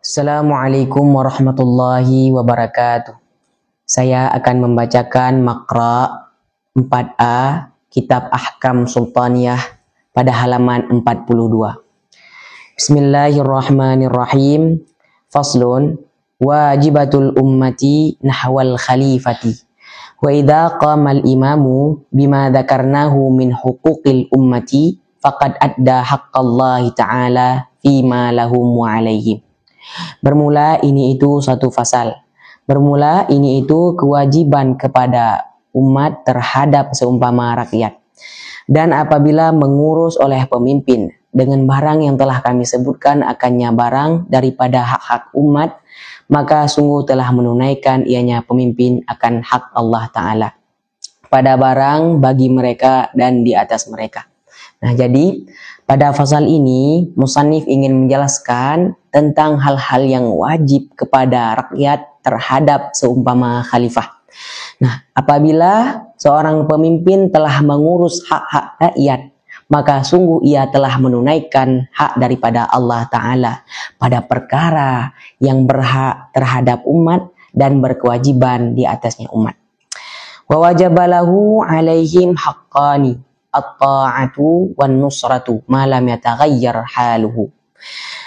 Assalamualaikum warahmatullahi wabarakatuh. Saya akan membacakan Maqra 4A Kitab Ahkam Sultaniyah pada halaman 42. Bismillahirrahmanirrahim. Faslun wajibatul ummati nahwal khalifati. Wa idza qama al-imamu bima dzakarnahu min huquqil ummati faqad adda haqqallahi ta'ala fima lahum wa alaihim. Bermula ini itu satu fasal. Bermula ini itu kewajiban kepada umat terhadap seumpama rakyat. Dan apabila mengurus oleh pemimpin dengan barang yang telah kami sebutkan akannya barang daripada hak-hak umat, maka sungguh telah menunaikan ianya pemimpin akan hak Allah Ta'ala pada barang bagi mereka dan di atas mereka. Nah, jadi pada fasal ini musannif ingin menjelaskan tentang hal-hal yang wajib kepada rakyat terhadap seumpama khalifah. Nah, apabila seorang pemimpin telah mengurus hak-hak rakyat, maka sungguh ia telah menunaikan hak daripada Allah Ta'ala pada perkara yang berhak terhadap umat dan berkewajiban di atasnya umat. Wa wajabalahu alaihim haqqani at-ta'atu wan nusratu ma lam yataghayyar haluhu.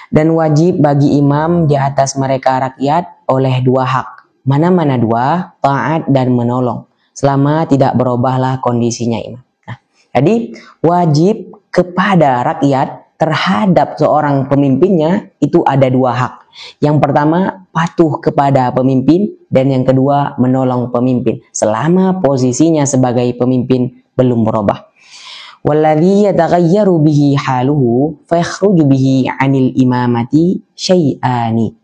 Dan wajib bagi imam di atas mereka rakyat oleh dua hak. Mana-mana dua, taat dan menolong, selama tidak berubahlah kondisinya imam. Nah, jadi wajib kepada rakyat terhadap seorang pemimpinnya itu ada dua hak. Yang pertama, patuh kepada pemimpin, dan yang kedua, menolong pemimpin selama posisinya sebagai pemimpin belum berubah. Walladzi yataghayyaru bihi haluhu fayakhruju bihi 'anil imamati syai'ani.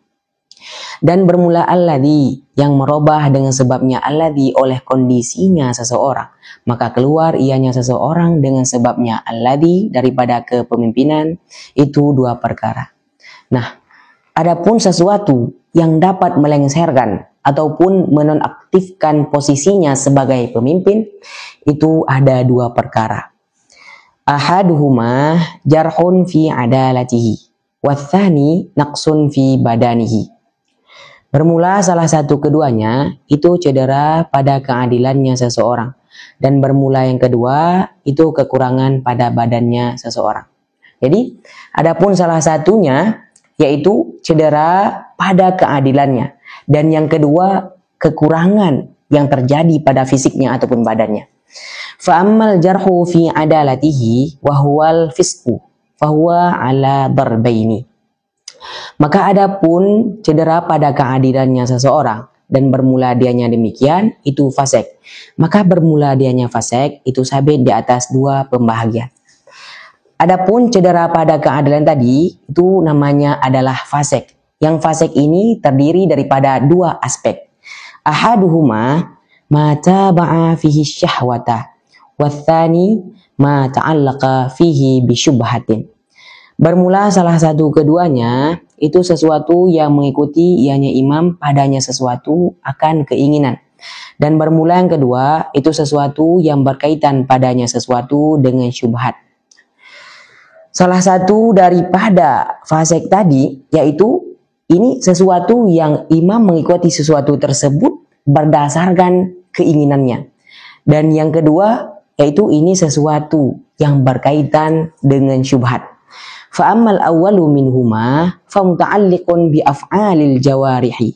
Dan bermula alladzi yang merubah dengan sebabnya alladzi oleh kondisinya seseorang, maka keluar ianya seseorang dengan sebabnya alladzi daripada kepemimpinan itu dua perkara. Nah, adapun sesuatu yang dapat melengsarkan ataupun menonaktifkan posisinya sebagai pemimpin itu ada dua perkara. Ahaduhuma jarhun fi adalatihi wathani naqsun fi badanihi. Bermula salah satu keduanya itu cedera pada keadilannya seseorang, dan bermula yang kedua itu kekurangan pada badannya seseorang. Jadi adapun salah satunya yaitu cedera pada keadilannya, dan yang kedua kekurangan yang terjadi pada fisiknya ataupun badannya. Fa'ammal jarhu fi adalatihi wa huwal fisqu fahuwa ala darbaini. Maka adapun cedera pada keadilannya seseorang dan bermula dianya demikian itu fasik, maka bermula dianya fasik itu sabit di atas dua pembahagian. Adapun cedera pada keadilan tadi itu namanya adalah fasik. Yang fasik ini terdiri daripada dua aspek. Ahaduhuma ma taba'a fihi syahwata wathani ma ta'allaqa fihi bisyubhatin. Bermula salah satu keduanya itu sesuatu yang mengikuti ianya imam padanya sesuatu akan keinginan, dan bermula yang kedua itu sesuatu yang berkaitan padanya sesuatu dengan syubhat. Salah satu daripada fasik tadi yaitu ini sesuatu yang imam mengikuti sesuatu tersebut berdasarkan keinginannya, dan yang kedua yaitu ini sesuatu yang berkaitan dengan syubhat. Fa'ammal awwalu minhuma famuta'alliqun bi af'alil jawarihi.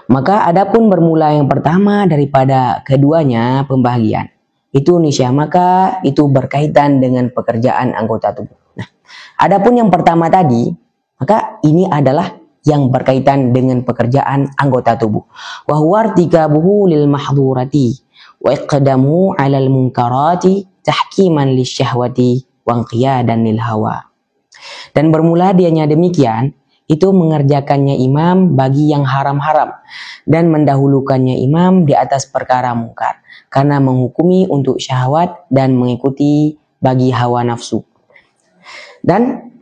Maka adapun bermula yang pertama daripada keduanya pembahagian itu nisya, maka itu berkaitan dengan pekerjaan anggota tubuh. Nah, adapun yang pertama tadi, maka ini adalah yang berkaitan dengan pekerjaan anggota tubuh. Wa huwa irtikabuhu lil mahdhurati wa iqdamu 'alal munkarati tahkiman lisyahwati wa qiyadan lil hawa. Dan bermula dianya demikian itu mengerjakannya imam bagi yang haram-haram dan mendahulukannya imam di atas perkara mungkar karena menghukumi untuk syahwat dan mengikuti bagi hawa nafsu. Dan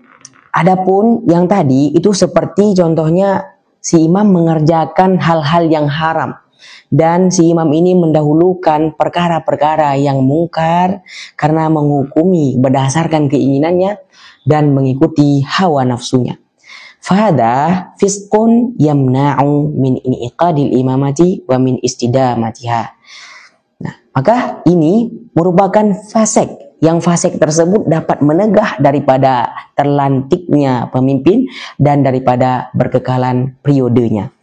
adapun yang tadi itu seperti contohnya si imam mengerjakan hal-hal yang haram, dan si imam ini mendahulukan perkara-perkara yang mungkar karena menghukumi berdasarkan keinginannya dan mengikuti hawa nafsunya. Fahada fisqun yamna'u min iniqadil imamati wa min istidamatiha. Nah, maka ini merupakan fasik. Yang fasik tersebut dapat menegah daripada terlantiknya pemimpin dan daripada berkekalan periodenya.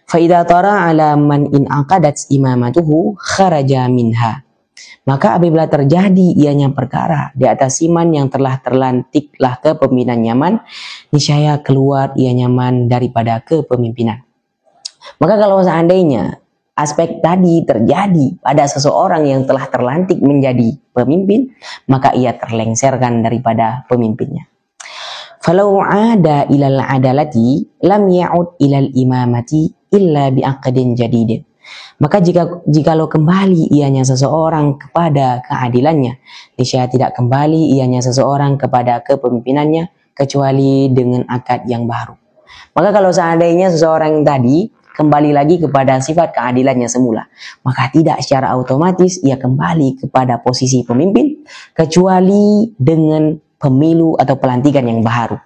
Fa idza tara ala man in aqadat imamatuhu kharaja minha. Maka apabila terjadi ianya perkara di atas iman yang telah terlantiklah kepemimpinan nyaman, niscaya keluar ia nyaman daripada kepemimpinan. Maka kalau seandainya aspek tadi terjadi pada seseorang yang telah terlantik menjadi pemimpin, maka ia terlengserkan daripada pemimpinnya. Falau ada ilal adalati lam ya'ud ilal imamati illa bi'aqdin jadidin. Maka jikalau kembali ianya seseorang kepada keadilannya, niscaya tidak kembali ianya seseorang kepada kepemimpinannya kecuali dengan akad yang baru. Maka kalau seandainya seseorang tadi kembali lagi kepada sifat keadilannya semula, maka tidak secara otomatis ia kembali kepada posisi pemimpin kecuali dengan pemilu atau pelantikan yang baru.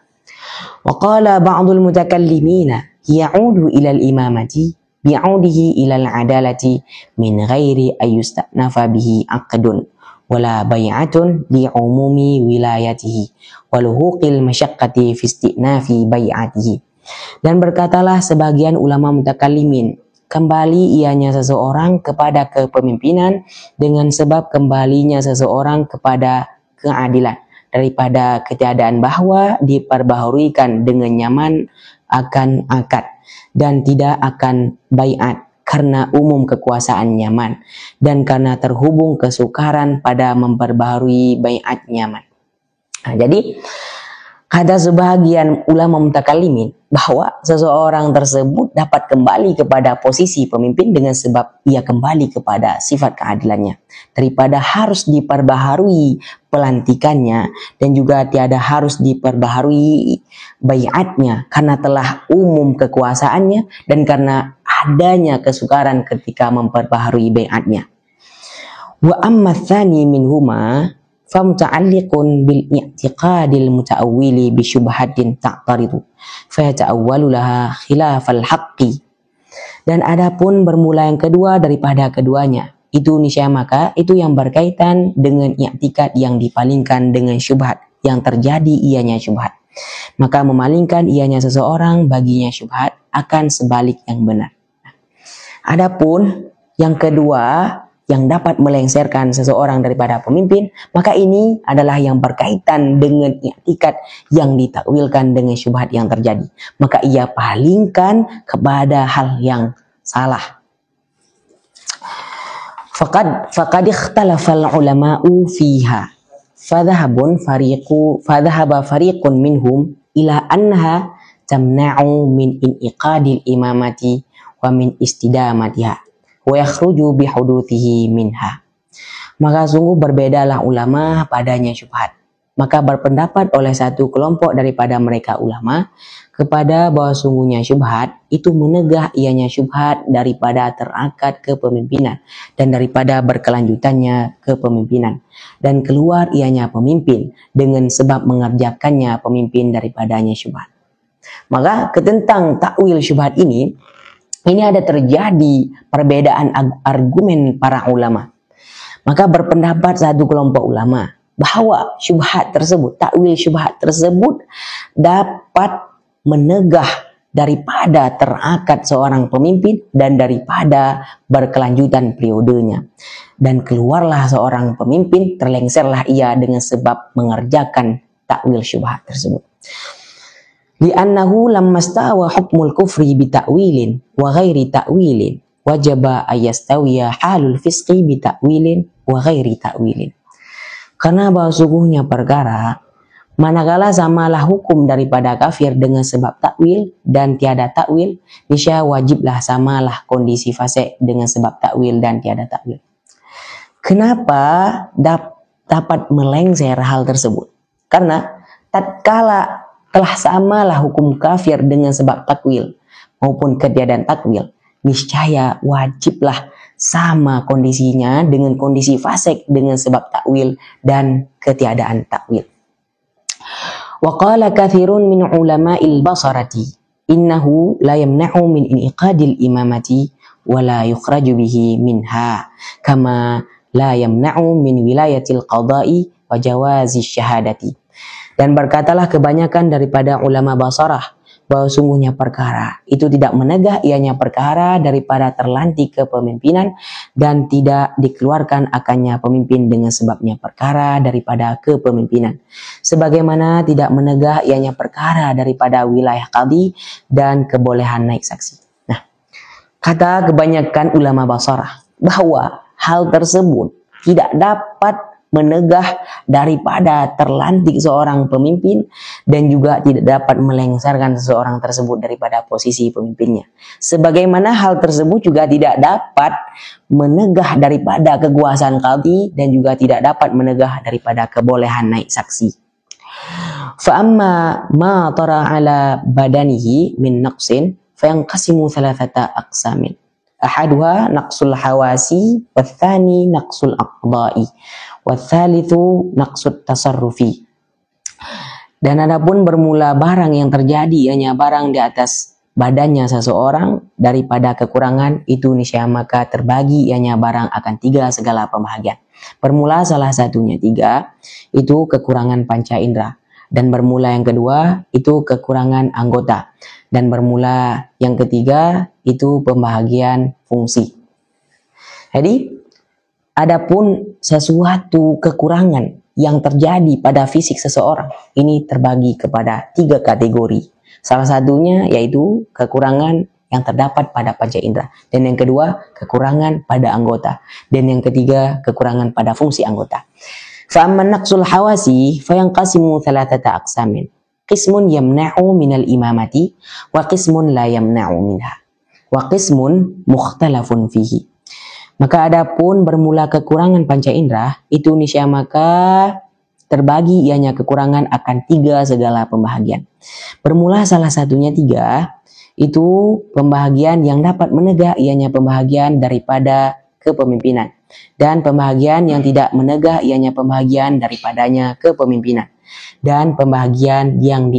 Wa qala ba'dul mutakallimina ya'udu ilal imamati bi'audihi ilal adalati min ghairi ayyustanafa bihi aqdun wala bay'atun li'umumi wilayatihi waluhuqil masyaqqati fi istinafi bay'atihi. Dan berkatalah sebagian ulama mutakallimin, kembali ianya seseorang kepada kepemimpinan dengan sebab kembalinya seseorang kepada keadilan daripada ketiadaan bahwa diperbaharuikan dengan nyaman akan akad dan tidak akan baiat karena umum kekuasaan nyaman dan karena terhubung kesukaran pada memperbaharui baiat nyaman. Nah, jadi kata sebagian ulama mutakallimin bahwa seseorang tersebut dapat kembali kepada posisi pemimpin dengan sebab ia kembali kepada sifat keadilannya daripada harus diperbaharui pelantikannya dan juga tiada harus diperbaharui baiatnya karena telah umum kekuasaannya dan karena adanya kesukaran ketika memperbaharui baiatnya. Wa amma tsani minhuma famuta'alliqun bil i'tiqadil muta'awwili bi syubhatin ta'taridu fa yata'awwalu laha khilafal haqqi. Dan adapun bermula yang kedua daripada keduanya, itu niscaya maka itu yang berkaitan dengan i'tikad yang dipalingkan dengan syubhat yang terjadi ianya syubhat. Maka memalingkan ianya seseorang baginya syubhat akan sebalik yang benar. Adapun yang kedua yang dapat melengserkan seseorang daripada pemimpin, maka ini adalah yang berkaitan dengan i'tikad yang ditakwilkan dengan syubhat yang terjadi. Maka ia palingkan kepada hal yang salah. Faqad ikhtalafal ulama'u fiha. Fadhahaba fariqun minhum ila anha tamna'u min in'iqadil imamati wa min istidamatiha wa yakhruju bihuduthihi minha. Maka sungguh berbedalah ulama padanya syubhat. Maka berpendapat oleh satu kelompok daripada mereka ulama kepada bahwa sungguhnya syubhat itu menegah ianya syubhat daripada terakad kepemimpinan dan daripada berkelanjutannya kepemimpinan dan keluar ianya pemimpin dengan sebab mengerjakannya pemimpin daripadanya syubhat. Maka tentang takwil syubhat ini ada terjadi perbedaan argumen para ulama. Maka berpendapat satu kelompok ulama bahwa syubhat tersebut, takwil syubhat tersebut dapat menegah daripada terakad seorang pemimpin dan daripada berkelanjutan periodenya. Dan keluarlah seorang pemimpin, terlengserlah ia dengan sebab mengerjakan takwil syubhat tersebut. Li'annahu lamma stawa hukmul kufri bi ta'wilin wa ghairi ta'wilin wajaba ayastawiya halul fisqi bi ta'wilin wa ghairi ta'wilin. Karena bahwa sungguhnya perkara manakala samalah hukum daripada kafir dengan sebab takwil dan tiada takwil, niscaya wajiblah samalah kondisi fasik dengan sebab takwil dan tiada takwil. Kenapa dapat melengser hal tersebut? Karena tatkala telah samalah hukum kafir dengan sebab takwil maupun ketiadaan takwil, niscaya wajiblah sama kondisinya dengan kondisi fasik dengan sebab takwil dan ketiadaan takwil. Wa qala kathirun min ulama'il basarati innahu la yamna'u min inqadil imamati wa la yukhraju bihi minha kama la yamna'u min wilayatil qada'i wa jawazi syahadati. Dan berkatalah kebanyakan daripada ulama Basarah bahwa sungguhnya perkara itu tidak menegah ianya perkara daripada terlantik kepemimpinan dan tidak dikeluarkan akannya pemimpin dengan sebabnya perkara daripada kepemimpinan, sebagaimana tidak menegah ianya perkara daripada wilayah qadhi dan kebolehan naik saksi. Nah, kata kebanyakan ulama Basarah bahwa hal tersebut tidak dapat menegah daripada terlantik seorang pemimpin dan juga tidak dapat melengsarkan seseorang tersebut daripada posisi pemimpinnya. Sebagaimana hal tersebut juga tidak dapat menegah daripada kekuasaan qadhi dan juga tidak dapat menegah daripada kebolehan naik saksi. Fa amma ma tara ala badanihi min naqsin fa yanqasimu thalathata aqsamin. Ahaduha naqsul hawasi, wathani naqsul aqda'i, wathalithu naqsut tasarrufi. Dan adapun bermula barang yang terjadi hanya barang di atas badannya seseorang daripada kekurangan itu niscaya maka terbagi hanya barang akan tiga segala pembahagian. Bermula salah satunya tiga itu kekurangan panca indera, dan bermula yang kedua itu kekurangan anggota, dan bermula yang ketiga itu pembahagian fungsi. Jadi adapun sesuatu kekurangan yang terjadi pada fisik seseorang ini terbagi kepada tiga kategori. Salah satunya yaitu kekurangan yang terdapat pada panca indera, dan yang kedua kekurangan pada anggota, dan yang ketiga kekurangan pada fungsi anggota. Fa'amman naqsul hawasi fayanqasimu thalathata aqsamin. Qismun yamna'u minal imamati wa qismun la yamna'u minha wa qismun mukhtalafun fihi. Maka adapun bermula kekurangan panca indera itu niscaya maka terbagi ianya kekurangan akan tiga segala pembahagian. Bermula salah satunya tiga itu pembahagian yang dapat menegah ianya pembahagian daripada kepemimpinan, dan pembahagian yang tidak menegah ianya pembahagian daripadanya kepemimpinan, dan pembahagian yang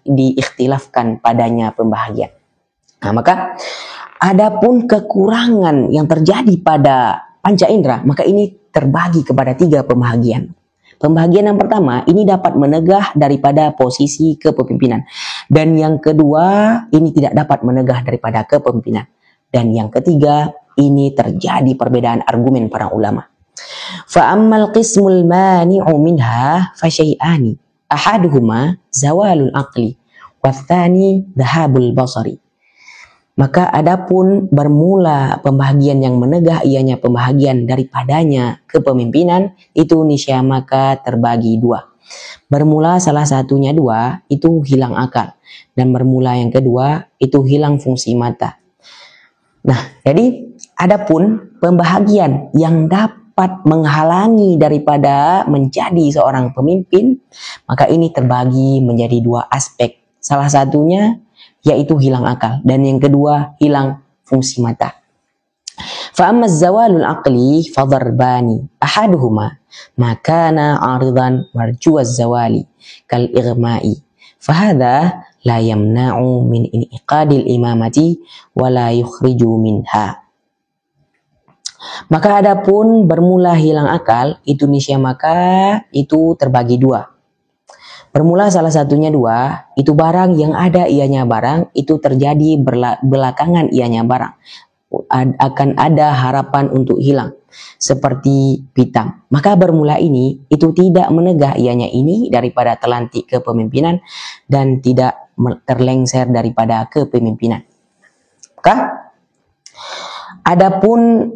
diikhtilafkan padanya pembahagian. Nah, maka adapun kekurangan yang terjadi pada panca indera maka ini terbagi kepada tiga pembahagian. Pembahagian yang pertama ini dapat menegah daripada posisi kepemimpinan, dan yang kedua ini tidak dapat menegah daripada kepemimpinan, dan yang ketiga ini terjadi perbedaan argumen para ulama. Fa ammal qismul mani'u minha fa syai'ani ahaduhuma zawalul aqli wathani dhahabul basari. Maka adapun bermula pembahagian yang menegah ianya pembahagian daripadanya kepemimpinan itu niscaya maka terbagi dua. Bermula salah satunya dua itu hilang akal, dan bermula yang kedua itu hilang fungsi mata. Nah, jadi adapun pembahagian yang dapat menghalangi daripada menjadi seorang pemimpin maka ini terbagi menjadi dua aspek. Salah satunya yaitu hilang akal, dan yang kedua hilang fungsi mata. Fa amma zawalul aqli fa darbani ahaduhuma makana aridan marjuaz zawali kal igma'i fa hadha la yamna'u min inqadil imamati wa la yukhriju minha. Maka adapun bermula hilang akal itu niscaya maka itu terbagi dua. Bermula salah satunya dua, itu barang yang ada ianya barang, itu terjadi belakangan ianya barang. Akan ada harapan untuk hilang, seperti pitam. Maka bermula ini, itu tidak menegah ianya ini daripada terlantik kepemimpinan, dan tidak terlengser daripada kepemimpinan. Maka adapun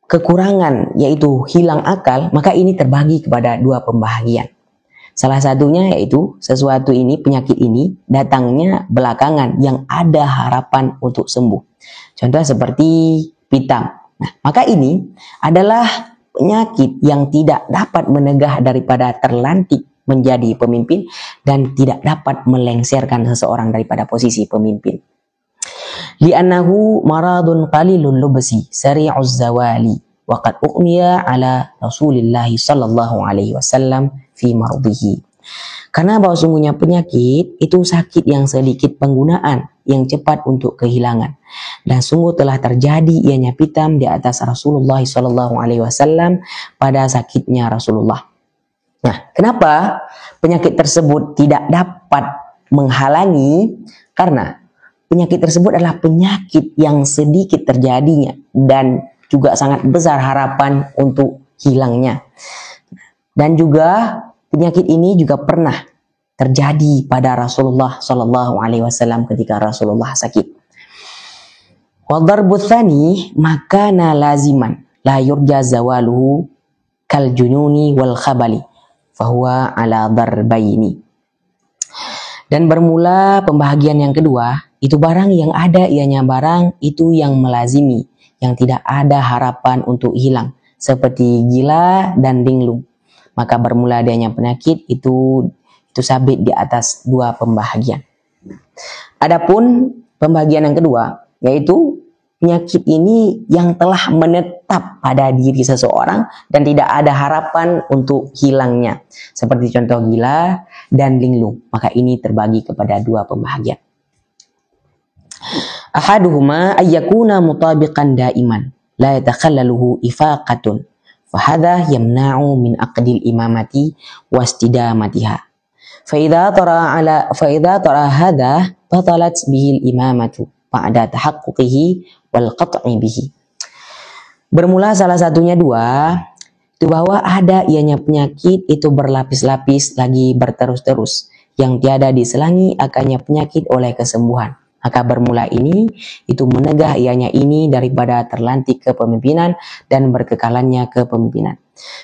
kekurangan, yaitu hilang akal, maka ini terbagi kepada dua pembahagian. Salah satunya yaitu sesuatu ini, penyakit ini datangnya belakangan yang ada harapan untuk sembuh. Contoh seperti pitam. Nah, maka ini adalah penyakit yang tidak dapat menegah daripada terlantik menjadi pemimpin dan tidak dapat melengserkan seseorang daripada posisi pemimpin. Li'annahu maradun qalilun lubsi sari'uz zawali wa qad uqmiya ala Rasulillah sallallahu alaihi wasallam fi mardihi. Karena bahwa sungguhnya penyakit itu sakit yang sedikit penggunaan, yang cepat untuk kehilangan. Dan sungguh telah terjadi ianya pitam di atas Rasulullah SAW pada sakitnya Rasulullah. Nah, kenapa penyakit tersebut tidak dapat menghalangi? Karena penyakit tersebut adalah penyakit yang sedikit terjadinya dan juga sangat besar harapan untuk hilangnya. Dan juga penyakit ini juga pernah terjadi pada Rasulullah SAW ketika Rasulullah sakit. Wadharbu tsani makana laziman la yurja zawaluhu kal jununi wal khabali fahuwa ala darbaini. Dan bermula pembahagian yang kedua, itu barang yang ada ianya barang itu yang melazimi, yang tidak ada harapan untuk hilang, seperti gila dan linglung. Maka bermula adanya penyakit itu sabit di atas dua pembahagian. Adapun pembahagian yang kedua, yaitu penyakit ini yang telah menetap pada diri seseorang dan tidak ada harapan untuk hilangnya, seperti contoh gila dan linglung. Maka ini terbagi kepada dua pembahagian. Ahaduhuma ayyakuna mutabiqan daiman la yatakhallaluhu ifaqatun fahadha yamna'u min aqdil imamati wastidamatiha. Faidha tara hadha batalat bihil imamatu ba'da tahaqquqihi wal qat'i bihi. Bermula salah satunya dua, itu bahwa ada ianya penyakit itu berlapis-lapis lagi berterus-terus, yang tiada diselangi akannya penyakit oleh kesembuhan. Maka bermula ini itu menegah ianya ini daripada terlantik kepemimpinan dan berkekalannya kepemimpinan.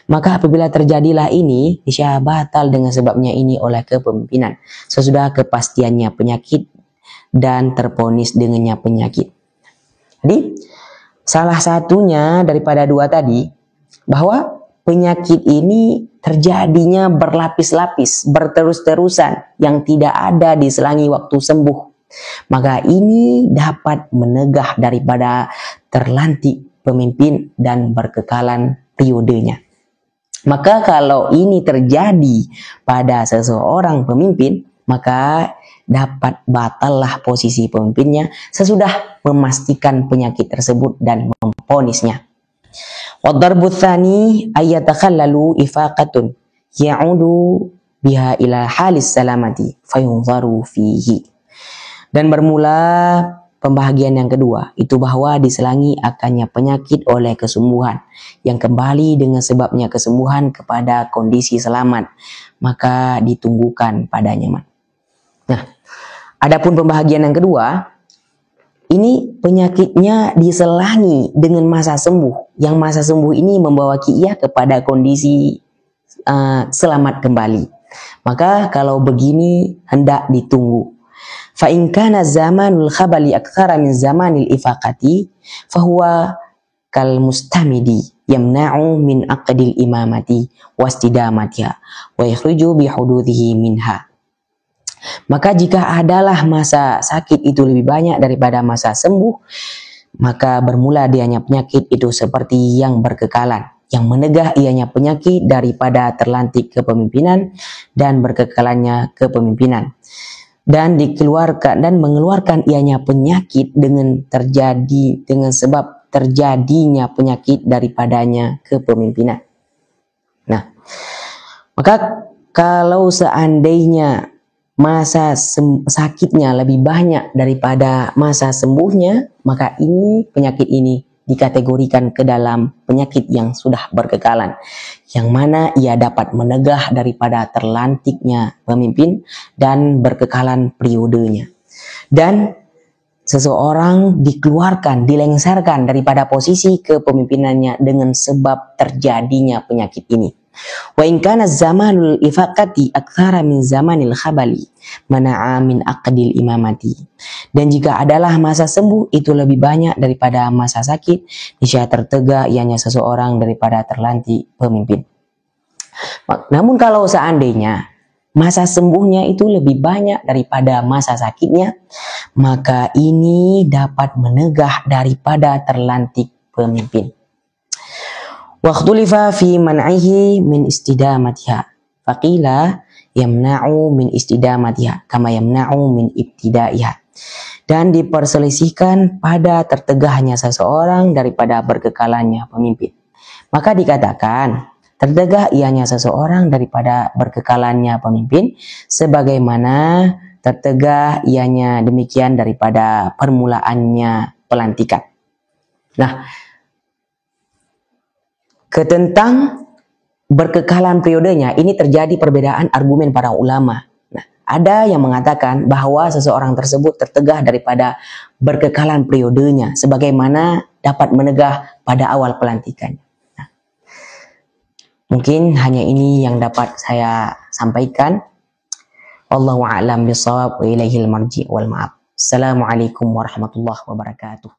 Maka apabila terjadilah ini, niscaya batal dengan sebabnya ini oleh kepemimpinan sesudah kepastiannya penyakit dan terponis dengannya penyakit. Jadi salah satunya daripada dua tadi, bahwa penyakit ini terjadinya berlapis-lapis, berterus-terusan, yang tidak ada diselangi waktu sembuh. Maka ini dapat menegah daripada terlantik pemimpin dan berkekalan periodenya. Maka kalau ini terjadi pada seseorang pemimpin, maka dapat batallah posisi pemimpinnya sesudah memastikan penyakit tersebut dan memponisnya. Wadharbu tsani ayatakhallalu ifaqatun ya'udu biha ila halis salamati fayunzaru fihi. Dan bermula pembahagian yang kedua, itu bahwa diselangi akannya penyakit oleh kesembuhan yang kembali dengan sebabnya kesembuhan kepada kondisi selamat, maka ditunggukan padanya. Nah, adapun pembahagian yang kedua, ini penyakitnya diselangi dengan masa sembuh, yang masa sembuh ini membawa ia kepada kondisi selamat kembali. Maka kalau begini hendak ditunggu. Fa in kana zamanul khabali aktsara min zamanil ifaqati fahuwa kal mustamidi yamna'u min aqdil imamati wastidamatiha wa yakhruju bi hududhihi minha. Maka jika adalah masa sakit itu lebih banyak daripada masa sembuh, maka bermula dianya penyakit itu seperti yang berkekalan, yang menegah ianya penyakit daripada terlantik kepemimpinan dan berkekalannya kepemimpinan, dan dikeluarkan dan mengeluarkan ianya penyakit dengan sebab terjadinya penyakit daripadanya kepemimpinan. Nah, maka kalau seandainya masa sakitnya lebih banyak daripada masa sembuhnya, maka ini penyakit ini dikategorikan ke dalam penyakit yang sudah berkekalan, yang mana ia dapat menegah daripada terlantiknya pemimpin dan berkekalan periodenya. Dan seseorang dikeluarkan, dilengsarkan daripada posisi kepemimpinannya dengan sebab terjadinya penyakit ini. Wa in kana zamanul ifaqati aktsara min zamanil khabali mana'a min aqdil imamati. Dan jika adalah masa sembuh itu lebih banyak daripada masa sakit, niscaya tertegah ianya seseorang daripada terlantik pemimpin. Namun kalau seandainya masa sembuhnya itu lebih banyak daripada masa sakitnya, maka ini dapat menegah daripada terlantik pemimpin. Waqtulifa fi man'ihi min istidamatiha. Faqila yamna'u min istidamatiha kama yamna'u min ibtidaiha. Dan diperselisihkan pada tertegahnya seseorang daripada berkekalannya pemimpin. Maka dikatakan tertegah ianya seseorang daripada berkekalannya pemimpin sebagaimana tertegah ianya demikian daripada permulaannya pelantikan. Nah, tentang berkekalan periodenya ini terjadi perbedaan argumen para ulama. Nah, ada yang mengatakan bahwa seseorang tersebut tertegah daripada berkekalan periodenya sebagaimana dapat menegah pada awal pelantikannya. Nah, mungkin hanya ini yang dapat saya sampaikan. Wallahu a'lam bishawab wa ilaihil marji wal ma'ab. Assalamualaikum warahmatullahi wabarakatuh.